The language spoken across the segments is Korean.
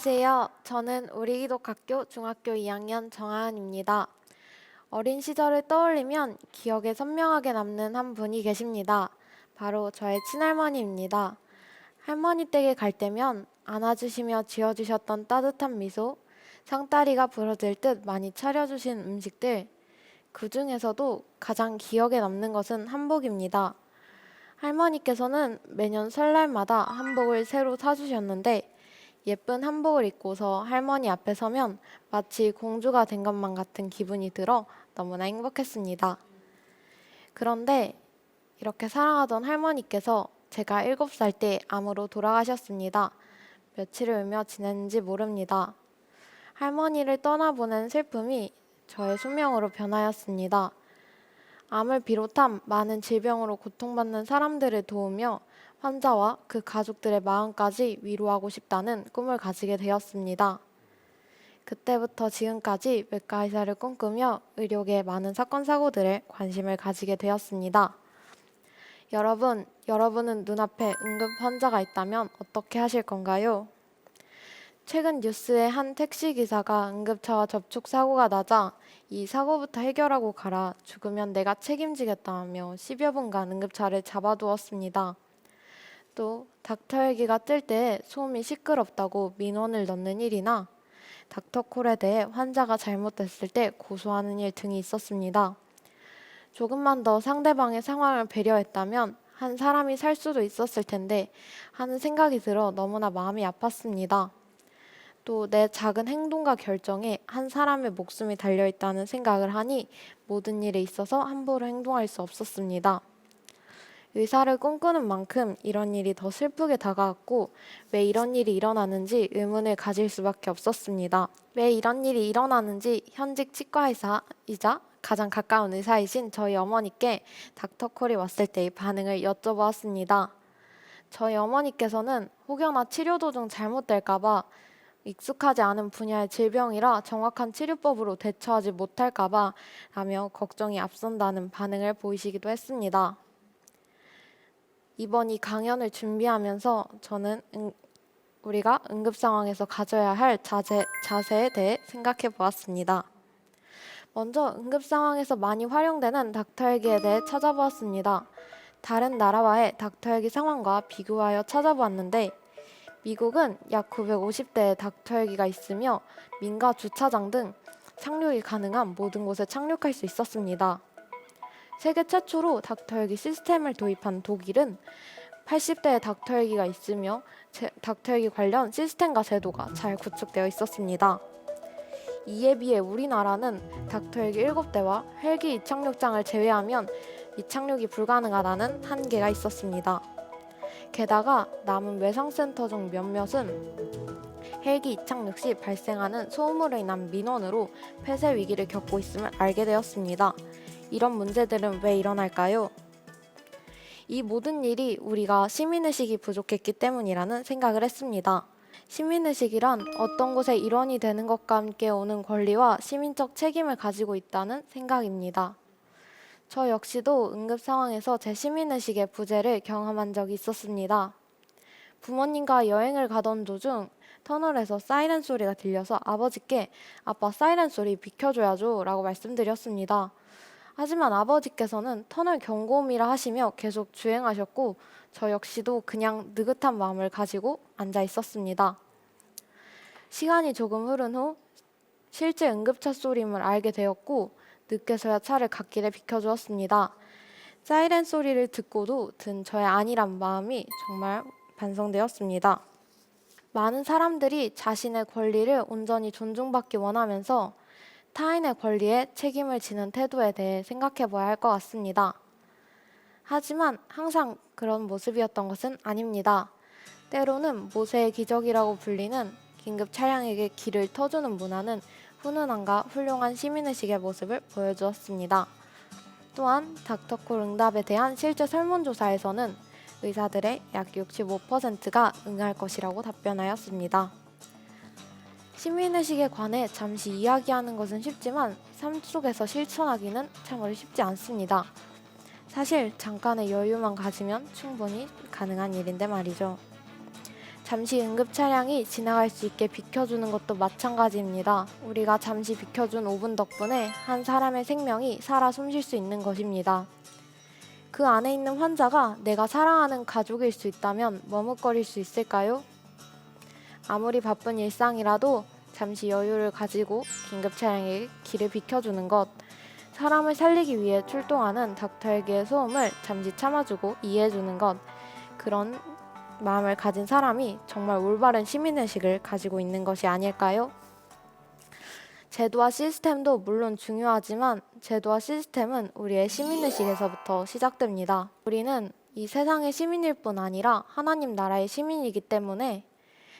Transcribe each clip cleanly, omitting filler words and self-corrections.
안녕하세요. 저는 우리기독학교 중학교 2학년 정하은입니다. 어린 시절을 떠올리면 기억에 선명하게 남는 한 분이 계십니다. 바로 저의 친할머니입니다. 할머니 댁에 갈 때면 안아주시며 지어주셨던 따뜻한 미소, 상다리가 부러질 듯 많이 차려주신 음식들, 그 중에서도 가장 기억에 남는 것은 한복입니다. 할머니께서는 매년 설날마다 한복을 새로 사주셨는데 예쁜 한복을 입고서 할머니 앞에 서면 마치 공주가 된 것만 같은 기분이 들어 너무나 행복했습니다. 그런데 이렇게 사랑하던 할머니께서 제가 7살 때 암으로 돌아가셨습니다. 며칠을 울며 지냈는지 모릅니다. 할머니를 떠나보낸 슬픔이 저의 소명으로 변하였습니다. 암을 비롯한 많은 질병으로 고통받는 사람들을 도우며 환자와 그 가족들의 마음까지 위로하고 싶다는 꿈을 가지게 되었습니다. 그때부터 지금까지 외과 의사를 꿈꾸며 의료계의 많은 사건 사고들에 관심을 가지게 되었습니다. 여러분은 눈앞에 응급 환자가 있다면 어떻게 하실 건가요? 최근 뉴스에 한 택시기사가 응급차와 접촉 사고가 나자 이 사고부터 해결하고 가라, 죽으면 내가 책임지겠다며 10여 분간 응급차를 잡아두었습니다. 또 닥터 헬기가 뜰 때 소음이 시끄럽다고 민원을 넣는 일이나 닥터콜에 대해 환자가 잘못됐을 때 고소하는 일 등이 있었습니다. 조금만 더 상대방의 상황을 배려했다면 한 사람이 살 수도 있었을 텐데 하는 생각이 들어 너무나 마음이 아팠습니다. 또 내 작은 행동과 결정에 한 사람의 목숨이 달려있다는 생각을 하니 모든 일에 있어서 함부로 행동할 수 없었습니다. 의사를 꿈꾸는 만큼 이런 일이 더 슬프게 다가왔고 왜 이런 일이 일어나는지 의문을 가질 수밖에 없었습니다. 왜 이런 일이 일어나는지 현직 치과의사이자 가장 가까운 의사이신 저희 어머니께 닥터콜이 왔을 때의 반응을 여쭤보았습니다. 저희 어머니께서는 혹여나 치료 도중 잘못될까봐 익숙하지 않은 분야의 질병이라 정확한 치료법으로 대처하지 못할까봐 라며 걱정이 앞선다는 반응을 보이시기도 했습니다. 이번 이 강연을 준비하면서 저는 우리가 응급 상황에서 가져야 할 자세에 대해 생각해 보았습니다. 먼저 응급 상황에서 많이 활용되는 닥터헬기에 대해 찾아보았습니다. 다른 나라와의 닥터헬기 상황과 비교하여 찾아보았는데 미국은 약 950대의 닥터헬기가 있으며 민가 주차장 등 착륙이 가능한 모든 곳에 착륙할 수 있었습니다. 세계 최초로 닥터헬기 시스템을 도입한 독일은 80대의 닥터헬기가 있으며 닥터헬기 관련 시스템과 제도가 잘 구축되어 있었습니다. 이에 비해 우리나라는 닥터헬기 7대와 헬기 이착륙장을 제외하면 이착륙이 불가능하다는 한계가 있었습니다. 게다가 남은 외상센터 중 몇몇은 헬기 이착륙 시 발생하는 소음으로 인한 민원으로 폐쇄 위기를 겪고 있음을 알게 되었습니다. 이런 문제들은 왜 일어날까요? 이 모든 일이 우리가 시민의식이 부족했기 때문이라는 생각을 했습니다. 시민의식이란 어떤 곳의 일원이 되는 것과 함께 오는 권리와 시민적 책임을 가지고 있다는 생각입니다. 저 역시도 응급 상황에서 제 시민의식의 부재를 경험한 적이 있었습니다. 부모님과 여행을 가던 도중 터널에서 사이렌 소리가 들려서 아버지께 "아빠, 사이렌 소리 비켜줘야죠" 라고 말씀드렸습니다. 하지만 아버지께서는 터널 경고음이라 하시며 계속 주행하셨고 저 역시도 그냥 느긋한 마음을 가지고 앉아 있었습니다. 시간이 조금 흐른 후 실제 응급차 소리임을 알게 되었고 늦게서야 차를 갓길에 비켜주었습니다. 사이렌 소리를 듣고도 든 저의 안일한 마음이 정말 반성되었습니다. 많은 사람들이 자신의 권리를 온전히 존중받기 원하면서 타인의 권리에 책임을 지는 태도에 대해 생각해 봐야 할 것 같습니다. 하지만 항상 그런 모습이었던 것은 아닙니다. 때로는 모세의 기적이라고 불리는 긴급 차량에게 길을 터주는 문화는 훈훈함과 훌륭한 시민의식의 모습을 보여주었습니다. 또한 닥터콜 응답에 대한 실제 설문조사에서는 의사들의 약 65%가 응할 것이라고 답변하였습니다. 시민의식에 관해 잠시 이야기하는 것은 쉽지만 삶 속에서 실천하기는 참으로 쉽지 않습니다. 사실 잠깐의 여유만 가지면 충분히 가능한 일인데 말이죠. 잠시 응급 차량이 지나갈 수 있게 비켜주는 것도 마찬가지입니다. 우리가 잠시 비켜준 5분 덕분에 한 사람의 생명이 살아 숨쉴 수 있는 것입니다. 그 안에 있는 환자가 내가 사랑하는 가족일 수 있다면 머뭇거릴 수 있을까요? 아무리 바쁜 일상이라도 잠시 여유를 가지고 긴급 차량의 길을 비켜주는 것, 사람을 살리기 위해 출동하는 닥터에게의 소음을 잠시 참아주고 이해해주는 것, 그런 마음을 가진 사람이 정말 올바른 시민의식을 가지고 있는 것이 아닐까요? 제도와 시스템도 물론 중요하지만 제도와 시스템은 우리의 시민의식에서부터 시작됩니다. 우리는 이 세상의 시민일 뿐 아니라 하나님 나라의 시민이기 때문에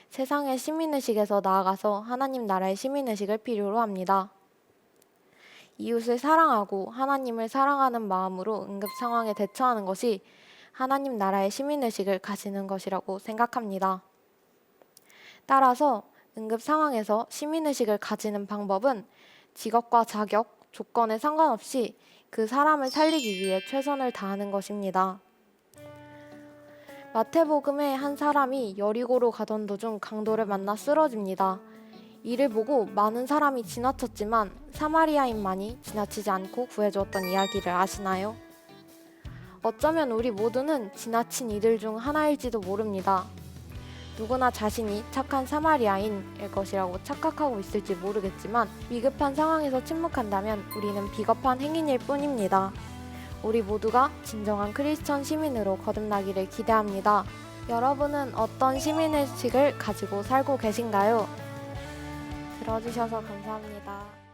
세상의 시민의식에서 나아가서 하나님 나라의 시민의식을 필요로 합니다. 이웃을 사랑하고 하나님을 사랑하는 마음으로 응급 상황에 대처하는 것이 하나님 나라의 시민의식을 가지는 것이라고 생각합니다. 따라서 응급 상황에서 시민의식을 가지는 방법은 직업과 자격, 조건에 상관없이 그 사람을 살리기 위해 최선을 다하는 것입니다. 마태복음의 한 사람이 여리고로 가던 도중 강도를 만나 쓰러집니다. 이를 보고 많은 사람이 지나쳤지만 사마리아인만이 지나치지 않고 구해주었던 이야기를 아시나요? 어쩌면 우리 모두는 지나친 이들 중 하나일지도 모릅니다. 누구나 자신이 착한 사마리아인일 것이라고 착각하고 있을지 모르겠지만 위급한 상황에서 침묵한다면 우리는 비겁한 행인일 뿐입니다. 우리 모두가 진정한 크리스천 시민으로 거듭나기를 기대합니다. 여러분은 어떤 시민의식을 가지고 살고 계신가요? 들어주셔서 감사합니다.